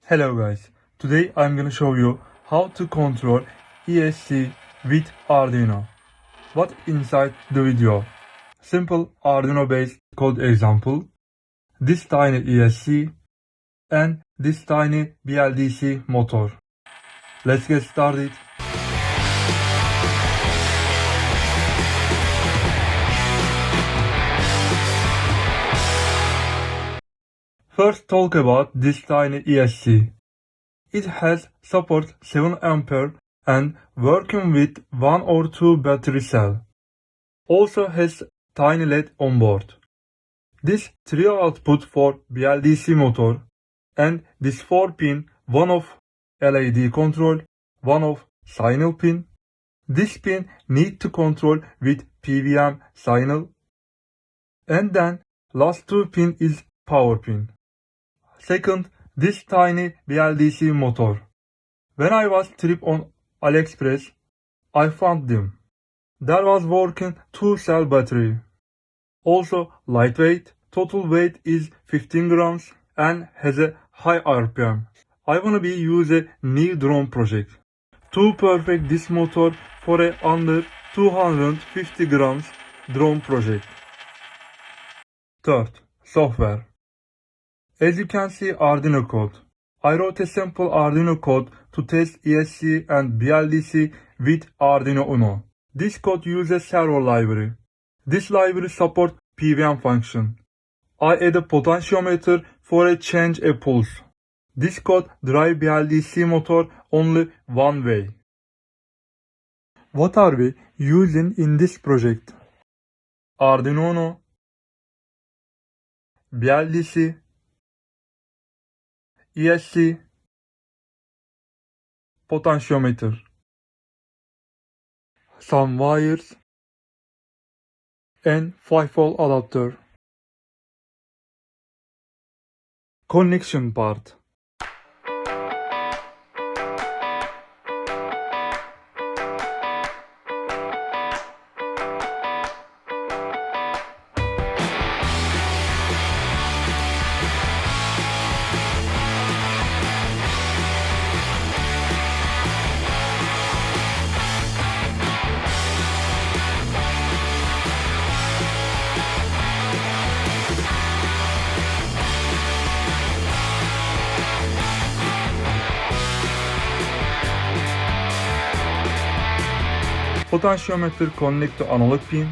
Hello guys, today I'm gonna show you how to control Esc with Arduino. What's inside the video? Simple Arduino based code example, this tiny Esc and this tiny Bldc motor. Let's get started. First talk about this tiny Esc. It has support 7 ampere and working with 1 or 2 battery cell. Also has tiny LED on board. This 3 output for Bldc motor and this 4 pin, one of LED control, one of signal pin. This pin need to control with PWM Signal. And then last 2 pin is power pin. Second, this tiny Bldc motor. When I was trip on Aliexpress, I found them. There was working 2 cell battery. Also lightweight, total weight is 15 grams and has a high RPM. I wanna be use a new drone project. To perfect this motor for a under 250 grams drone project. Third, software. As you can see Arduino code. I wrote a simple Arduino code to test Esc and Bldc with Arduino Uno. This code uses Servo library. This library supports PWM function. I add a potentiometer for a change a pulse. This code drive Bldc motor only one way. What are we using in this project? Arduino Uno, Bldc, Esc, potentiometer, some wires, and 5-volt adapter. Connection part. Potentiometer connect to analog pin.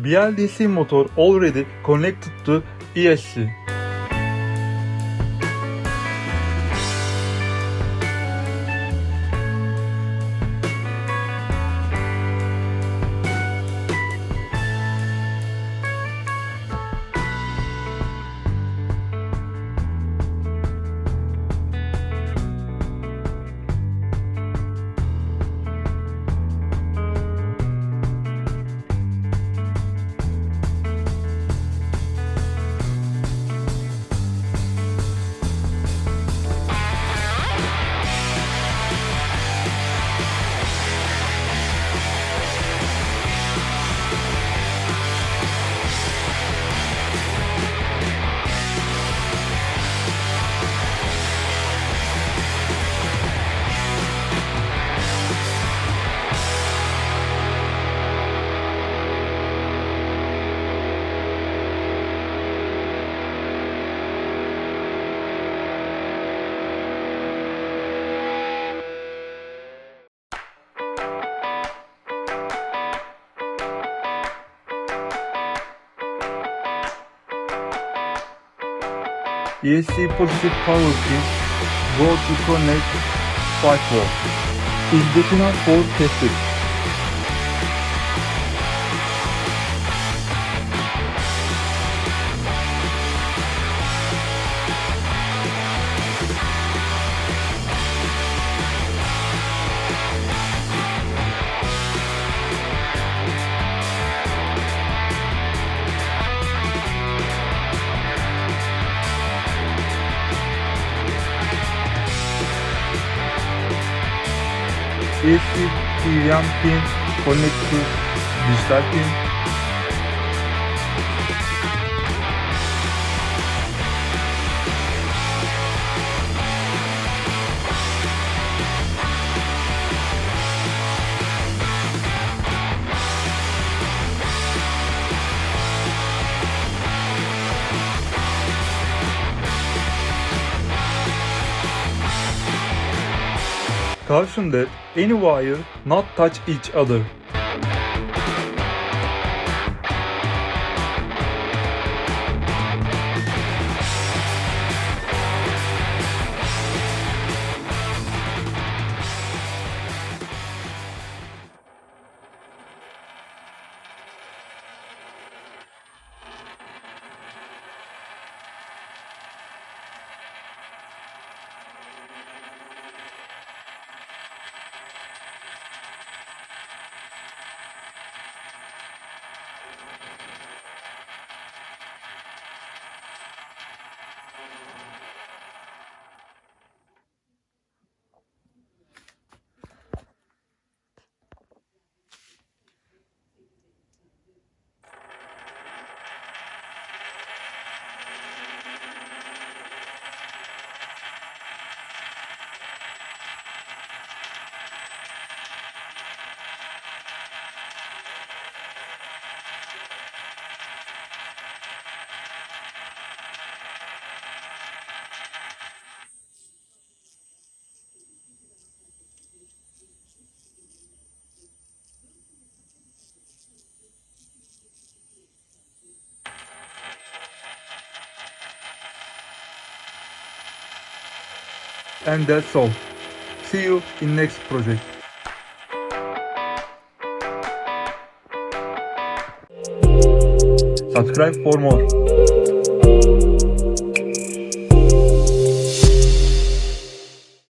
Bldc motor already connected to Esc. Esc positive power pin go to connect 5 volt. Is good enough for testing. Esc PWM pin connect to digital pin. Caution that any wire not touch each other. And that's all. See you in next project. Subscribe for more.